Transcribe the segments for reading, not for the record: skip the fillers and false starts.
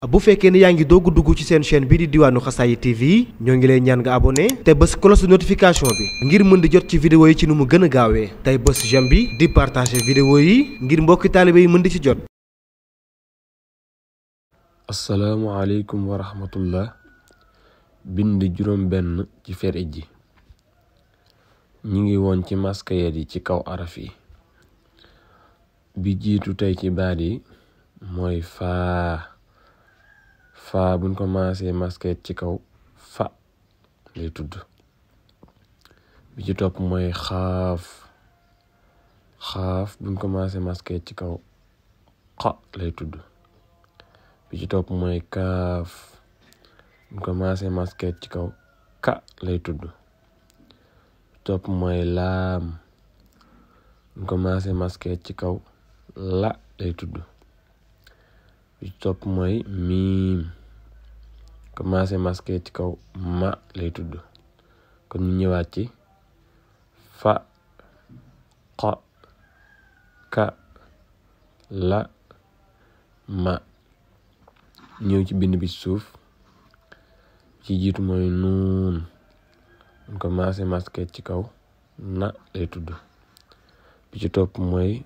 bu fekkee ne yaa ngi doog dugg ci seen chaîne bii di Diwaanu Xasaayid TV ñoo ngi lay ñaan nga abonné te bës cloche de notification bi ngir mën di jot ci vidéo yi ci nu mu gën a gaawee tey bës j'aime bi di partager vidéo yi ngir mbokki taalibe yi mën di ci jot. asalaamaaleykum wa rahmatullah. bind juróom benn ci fere ji ñi ngi woon ci maskayet yi ci kaw araf yi. bi jiitu tey ci baat yi mooy faa buñ ko maasee maskayet ci kaw fa lay tudd. bi ci topp mooy xaaf buñ ko maasee maskayet ci kaw xa lay tudd. bi ci topp mooy kaaf buñ ko maasee maskayet ci kaw ka lay tudd. bi ci topp mooy laam buñ ko maasee maskayet ci kaw la lay tudd. bi ci topp mooy miim commencé masqué ci kaw ma lay tudd. kon ñu ñëwaat ci fa xa ka la ma. ñëw ci bind bi suuf ci jiitu mooy nuun ñu commencé masqué ci kaw na lay tudd. bi ci topp mooy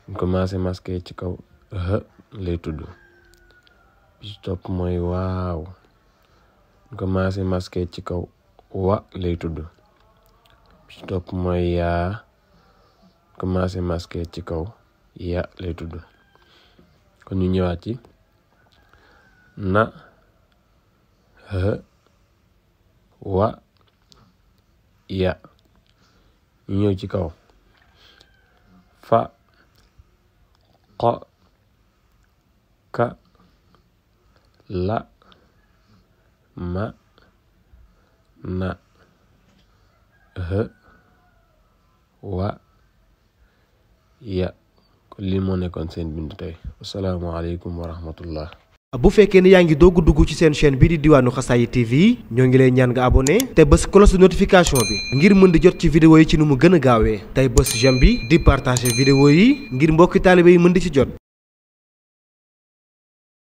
ñu commencé masqué ci kaw lay tudd. bi ci topp mooy waaw ñu commencé masqué ci kaw wa lay tudd. bi ci topp mooy yaa commencé masqué ci kaw ya lay tudd. kon ñu ñëwaat ci na wa ya. ñu ñëw ci kaw fa xa ka la ma na wa ya. kon lii moo nekkoon seen bindu tey. asalaamaaleykum wa rahmatullah. bu fekkee ne yaa ngi doog dugg ci seen chaîne bii di Diwaanu Xasaayid TV ñoo ngi lay ñaan nga abonné te bës cloche de notification bi ngir mën di jot ci vidéo yi ci nu mu gën a gaawee tey bës j'aime bi di partager vidéo yi ngir mbokki taalibe yi mën di ci jot.